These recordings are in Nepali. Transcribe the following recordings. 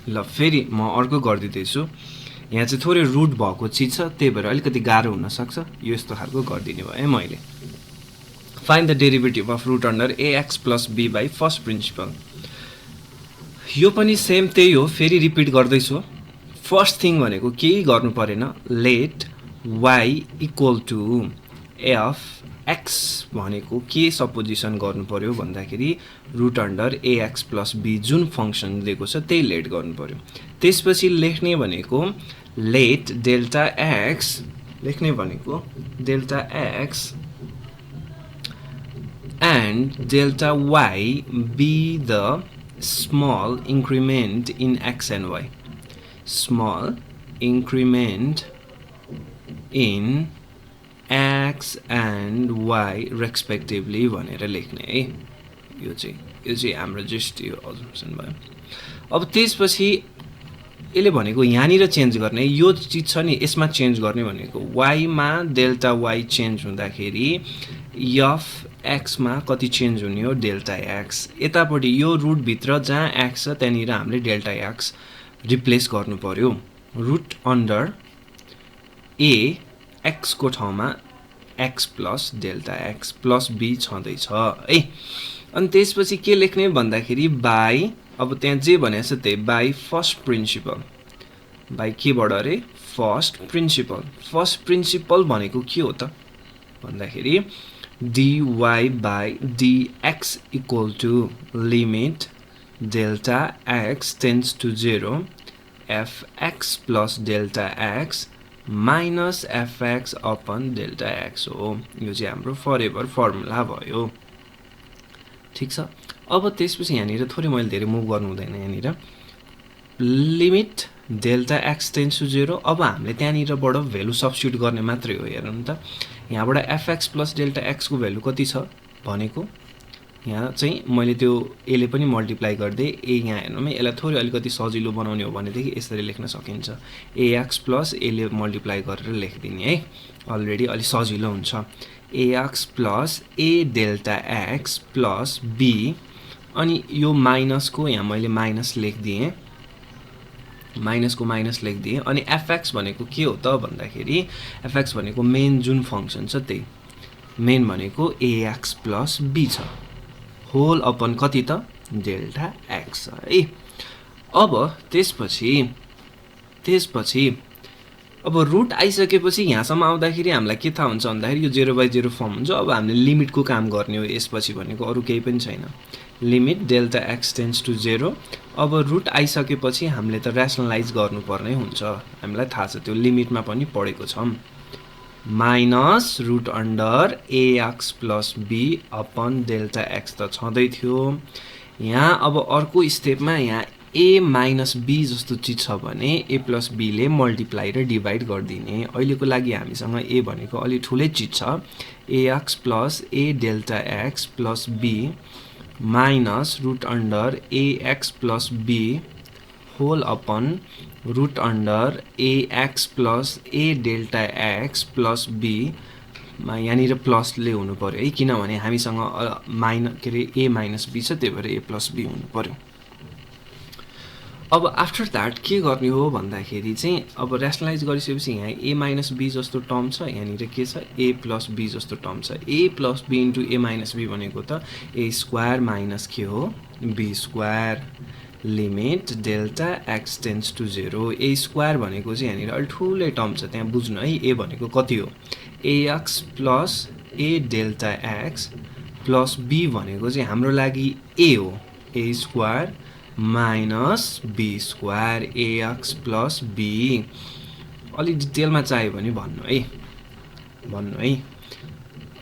ल फेरि म अर्को गरिदिँदैछु। यहाँ चाहिँ थोरै रुट भएको चिज छ, त्यही भएर अलिकति गाह्रो हुनसक्छ। यो यस्तो खालको गरिदिने भयो है मैले। Find the derivative of root under ax plus b by first principle. यो पनि सेम त्यही हो, फेरि रिपिट गर्दैछु। फर्स्ट थिङ भनेको केही गर्नु परेन, let y equal to f x भनेको के सपोजिसन गर्नु पर्यो भन्दाखेरि root under ax plus b जुन फङ्सन दिएको छ त्यही लेट गर्नु पर्यो। त्यसपछि लेख्ने भनेको लेट डेल्टा एक्स, लेख्ने भनेको delta x and delta y be the small increment in x and y. Small increment in x and y respectively भनेर लेख्ने है। यो चाहिँ हाम्रो जस्ट यो अजम्पसन भयो। अब त्यसपछि यसले भनेको यहाँनिर चेन्ज गर्ने, यो चिज छ नि यसमा चेन्ज गर्ने भनेको y मा डेल्टा y चेन्ज हुँदाखेरि एफ एक्स मा कति चेन्ज हुने हो, डेल्टा एक्स। यतापट्टि यो रुट भित्र जहाँ एक्स छ त्यहाँनिर हामीले डेल्टा एक्स रिप्लेस गर्नु पर्यो। रुट अन्डर ए एक्स को ठाउँमा x plus delta x plus b छँदैछ है। अनि त्यसपछि के लेख्ने भन्दाखेरि बाई, अब त्यहाँ जे भनेको छ त्यही, बाई फर्स्ट प्रिन्सिपल। बाई केबाट अरे, फर्स्ट प्रिन्सिपल। फर्स्ट प्रिन्सिपल भनेको के हो त भन्दाखेरि dy by dx equal to limit delta x tends to 0 fx plus delta x minus fx upon delta x हो। यो चाहिँ हाम्रो फरएभर फर्मुला भयो। ठीक छ। अब त्यसपछि यहाँनिर थोरै मैले धेरै मुभ गर्नु हुँदैन। यहाँनिर limit delta x tends to 0। अब हामीले त्यहाँनिरबाट भेल्यु सब्स्टिट्युट गर्ने मात्रै हो। हेर्नु त यहाँबाट एफएक्स प्लस डेल्टा एक्सको भेल्यु कति छ भनेको, यहाँ चाहिँ मैले त्यो एले पनि मल्टिप्लाई गर्दै ए यहाँ हेर्नुमा यसलाई थोरै अलिकति सजिलो बनाउने हो भनेदेखि यसरी लेख्न सकिन्छ। एएक्स प्लस एले मल्टिप्लाई गरेर लेखिदिने है, अलरेडी अलि सजिलो हुन्छ। एएक्स प्लस ए डेल्टा एक्स प्लस बी, अनि यो माइनसको यहाँ मैले माइनस लेखिदिएँ, माइनसको माइनस लेखिदिएँ। अनि एफएक्स भनेको के हो त भन्दाखेरि एफएक्स भनेको मेन जुन फङ्सन छ त्यही, मेन भनेको एएक्स प्लस बी छ, होल अपन कति त डेल्टा एक्स है। अब त्यसपछि अब रुट आइसकेपछि यहाँसम्म आउँदाखेरि हामीलाई के थाहा हुन्छ भन्दाखेरि यो 0/0 फर्म हुन्छ। अब हामीले लिमिटको काम गर्ने हो यसपछि भनेको, अरू केही पनि छैन। Limit delta x tends to 0। अब रुट आइसकेपछि हामीले त ऱ्यासनलाइज गर्नुपर्ने हुन्छ, हामीलाई थाहा छ त्यो लिमिटमा पनि पढेको छौँ। Minus root under a x plus b upon delta x त छँदै थियो। यहाँ अब अर्को स्टेपमा यहाँ ए माइनस बी जस्तो चिज छ भने ए प्लस बीले मल्टिप्लाई र डिभाइड गरिदिने। अहिलेको लागि हामीसँग ए भनेको अलि ठुलै चिज छ, एएक्स प्लस ए delta x plus b minus root under a x plus b whole upon root under a x plus ए डेल्टा एक्स प्लस बी मा यहाँनिर प्लसले हुनु पर्यो है, किनभने हामीसँग के अरे ए माइनस बी छ, त्यही भएर ए प्लस बी हुनु पर्यो। अब आफ्टर द्याट के गर्ने हो भन्दाखेरि चाहिँ अब ऱ्यासनलाइज गरिसकेपछि यहाँ ए माइनस बी जस्तो टर्म छ, यहाँनिर के छ ए प्लस बी जस्तो टर्म छ। A plus B into A minus B भनेको त ए स्क्वायर माइनस के हो B square. Limit delta x tends to 0। A square भनेको चाहिँ यहाँनिर अलि ठुलै टर्म छ, त्यहाँ बुझ्नु है। ए भनेको कति हो, एएक्स प्लस ए डेल्टा एक्स प्लस बी भनेको चाहिँ हाम्रो लागि ए हो, A square minus B square AX plus B. अलि डिटेलमा चाहियो भने भन्नु है।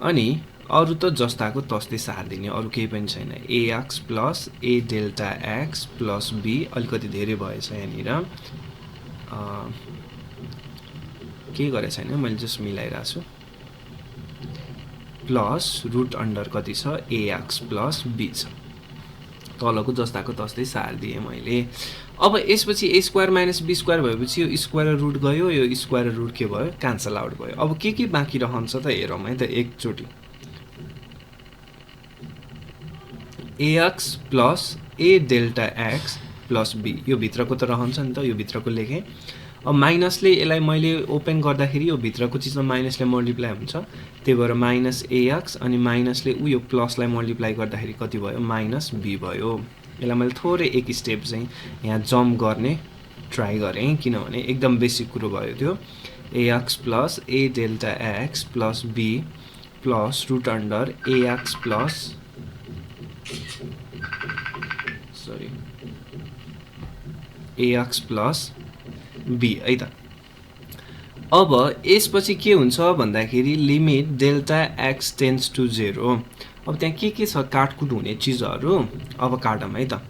अनि अरू त जस्ताको तस्तै सारिदिने, अरू केही पनि छैन। एएक्स प्लस ए डेल्टा एक्स प्लस बी अलिकति धेरै भएछ यहाँनिर, केही गरेको छैन, मैले जस्ट मिलाइरहेको छु। प्लस रुट अन्डर कति छ एएक्स प्लस बी छ, तलको जस्ताको तस्तै सारिदिएँ मैले। अब यसपछि ए स्क्वायर माइनस बी स्क्वायर भएपछि यो स्क्वायर रुट गयो, यो स्क्वायर रुट के भयो क्यान्सल आउट भयो। अब के बाँकी रहन्छ त हेरौँ है त एकचोटि। A x plus A delta x plus be यो भित्रको त रहन्छ नि त यो भित्रको लेखेँ अब माइनसले यसलाई मैले ओपन गर्दाखेरि यो भित्रको चिजमा माइनसले मल्टिप्लाई हुन्छ त्यही भएर माइनस एक्स अनि माइनसले यो प्लसलाई मल्टिप्लाई गर्दाखेरि कति भयो माइनस बी भयो यसलाई मैले थोरै एक स्टेप चाहिँ यहाँ जम्प गर्ने ट्राई गरेँ किनभने एकदम बेसिक कुरो भयो त्यो x plus A delta x plus be plus root under x plus x plus b है त अब यसपछि के हुन्छ भन्दाखेरि limit delta x tends to 0 अब त्यहाँ के छ काटकुट हुने चिजहरू अब काटौँ है त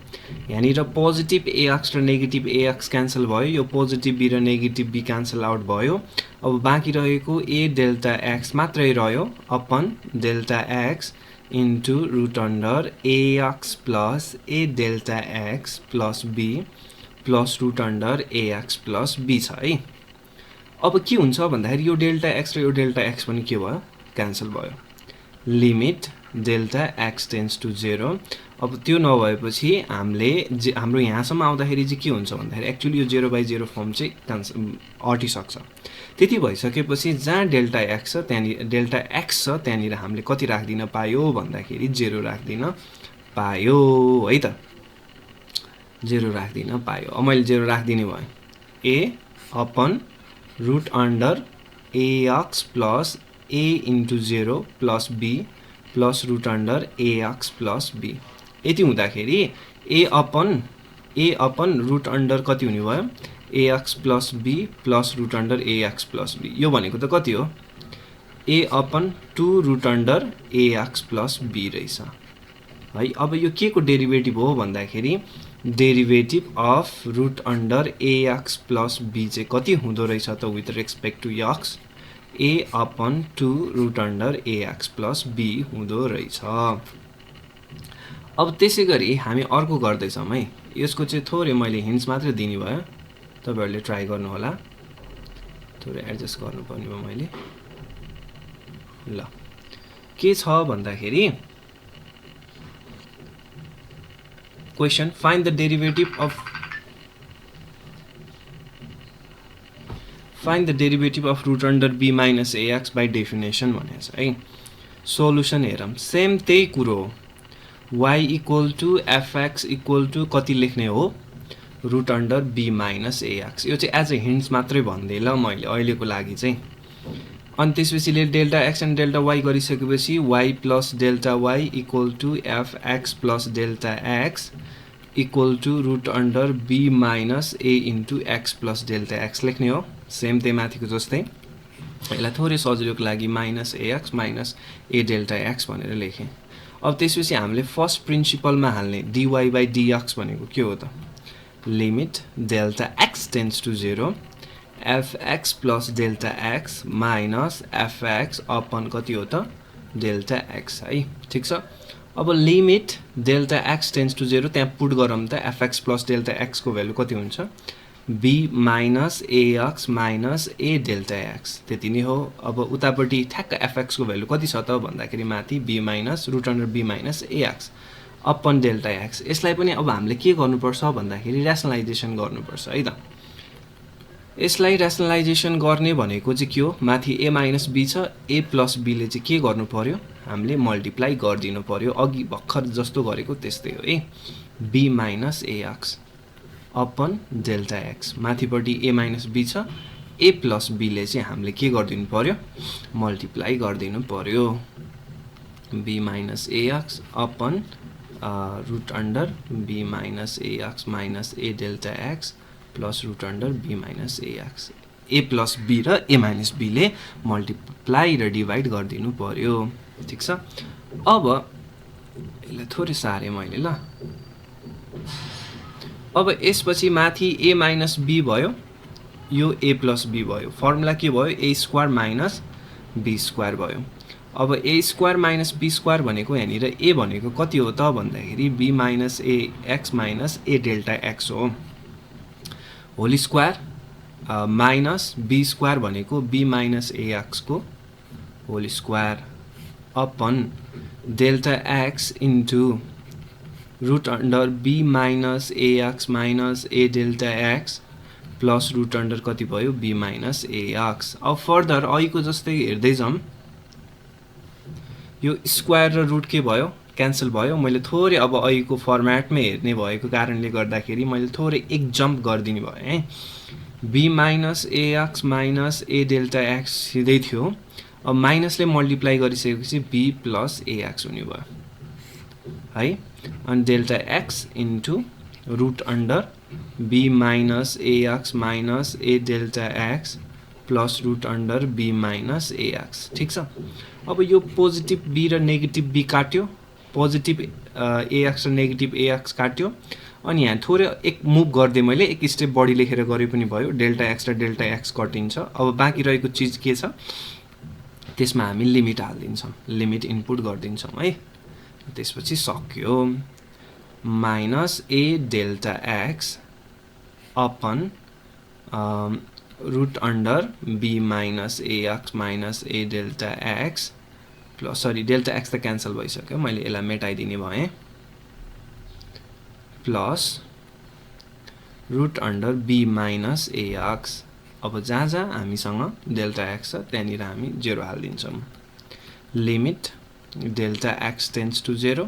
यहाँनिर पोजिटिभ एक्स र नेगेटिभ एक्स क्यान्सल भयो यो पोजिटिभ बी र नेगेटिभ बी क्यान्सल आउट भयो अब बाँकी रहेको ए डेल्टा एक्स मात्रै रह्यो upon delta x into root under x plus A delta x plus be plus root under x plus b छ है अब के हुन्छ भन्दाखेरि यो डेल्टा एक्स र यो डेल्टा एक्स पनि के भयो क्यान्सल भयो limit delta x tends to 0 अब त्यो नभएपछि हाम्रो यहाँसम्म आउँदाखेरि चाहिँ के हुन्छ भन्दाखेरि एक्चुअली यो 0/0 फर्म चाहिँ क्यान्सल अटिसक्छ त्यति भइसकेपछि जहाँ डेल्टा एक्स छ त्यहाँनिर डेल्टा एक्स छ त्यहाँनिर हामीले कति राख्दिन पायो भन्दाखेरि 0 राख्दिन पायो है त 0 राख्दिन पायो अब मैले 0 राख्दिने भयो A upon root under x plus A into 0 plus be plus root under x plus B यति हुँदाखेरि ए अपन रुट अन्डर कति हुने भयो X plus be plus root under x plus be यो भनेको त कति हो A upon 2 root under x plus B रहेछ है अब यो के को डेरिभेटिभ हो भन्दाखेरि derivative of root under x plus B चाहिँ कति हुँदो रहेछ त with respect to x a upon 2 root under x plus b हुँदो रहेछ अब त्यसै गरी हामी अर्को गर्दैछौँ है यसको चाहिँ थोरै मैले हिन्ट्स मात्रै दिने भयो तपाईहरुले ट्राई गर्नु होला थोरै एडजस्ट गर्नुपर्ने भयो मैले ल के छ भन्दाखेरि question find the derivative of root under b minus x by definition भनेको छ है सोलुसन हेरौँ सेम त्यही कुरो हो y equal to fx equal to कति लेख्ने हो root under b minus x यो चाहिँ एज ए हिन्ट्स मात्रै भन्दै ल मैले अहिलेको लागि चाहिँ अनि त्यसपछि delta x and delta y गरिसकेपछि y plus delta y equal to fx plus delta x equal to root under b minus a into x plus delta x लेख्ने हो सेम त्यही माथिको जस्तै यसलाई थोरै सजिलोको लागि माइनस एक्स माइनस ए डेल्टा एक्स भनेर लेखेँ अब त्यसपछि हामीले फर्स्ट प्रिन्सिपलमा हाल्ने dy बाई dx भनेको के हो त limit delta x tends to 0 fx plus delta x minus fx upon कति हो त डेल्टा एक्स है ठिक छ अब limit delta x tends to 0 त्यहाँ पुट गरौँ त fx प्लस डेल्टा एक्स को भ्यालु कति हुन्छ b minus ax minus a delta x त्यति नै हो अब उतापट्टि ठ्याक्क fx को भ्यालु कति छ त भन्दाखेरि माथि b minus root under b minus ax upon delta x यसलाई पनि अब हामीले के गर्नुपर्छ भन्दाखेरि र्यासनलाइजेसन गर्नुपर्छ है त यसलाई र्यासनलाइजेसन गर्ने भनेको चाहिँ के हो माथि a माइनस b छ a प्लस b ले चाहिँ के गर्नु पर्यो हामीले मल्टिप्लाई गरिदिनु पर्यो अघि भर्खर जस्तो गरेको त्यस्तै हो है b minus ax upon delta x माथिपट्टि a माइनस b छ a प्लस b ले चाहिँ हामीले के गरिदिनु पर्यो मल्टिप्लाई गरिदिनु पर्यो b minus ax upon root under b minus ax minus a delta x plus root under b minus ax a plus b र a माइनस b ले मल्टिप्लाई र डिभाइड गरिदिनु पर्यो ठिक छ अब यसलाई थोरै सारे मैले ल अब यसपछि माथि a माइनस b भयो यो a प्लस b भयो फर्मुला के भयो a square minus b square भयो अब a square minus b square भनेको यहाँनिर a भनेको कति हो त भन्दाखेरि b minus ax minus a delta x हो whole square minus b square भनेको b माइनस ax को whole square upon delta x into root under b minus ax minus a delta x plus root under कति भयो b minus ax. अब फर्दर अहिलेको जस्तै हेर्दै जाऊँ, यो स्क्वायर र रुट के भयो क्यान्सल भयो. मैले थोरै अब अहिलेको फर्मेटमै हेर्ने भएको कारणले गर्दाखेरि मैले थोरै एक जम्प गरिदिने भयो है. b minus ax minus a delta x सिधै थियो. अब माइनसले मल्टिप्लाई गरिसकेपछि b plus ax हुने भयो है. अनि delta x into root under b minus ax minus a delta x plus root under b minus ax. ठिक छ. अब यो पोजिटिभ b र नेगेटिभ b काट्यो, पोजिटिभ ax र नेगेटिभ ax काट्यो. अनि यहाँ थोरै एक मुभ गर्दै मैले एक स्टेप बढी लेखेर गरे पनि भयो. डेल्टा x र डेल्टा x कटिन्छ. अब बाँकी रहेको चिज के छ, त्यसमा हामी लिमिट हाल्दिन्छौँ, लिमिट इनपुट गरिदिन्छौँ है. त्यसपछि सक्यो. Minus a delta x upon root under b minus ax minus a delta x plus sorry delta x त क्यान्सल भइसक्यो, मैले यसलाई मेटाइदिने भएँ, plus root under b minus ax. अब जहाँ जहाँ हामीसँग डेल्टा x छ त्यहाँनिर हामी 0 हालिदिन्छौँ. Limit delta x tends to 0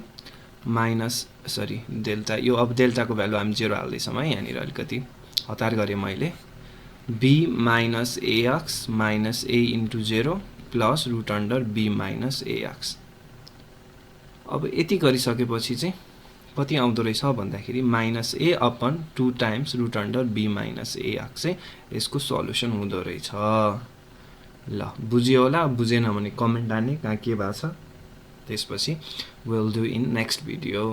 minus sorry delta, यो अब डेल्टाको भ्यालु हामी 0 हाल्दैछौँ है. यहाँनिर अलिकति हतार गरेँ मैले. b minus ax minus a into 0 plus root under b minus ax. अब यति गरिसकेपछि चाहिँ कति आउँदो रहेछ भन्दाखेरि minus a upon 2 times root under b minus ax चाहिँ यसको सल्युसन हुँदो रहेछ. ल बुझियो होला, बुझेन भने कमेन्ट हान्ने कहाँ के भएको छ. त्यसपछि will do in next video.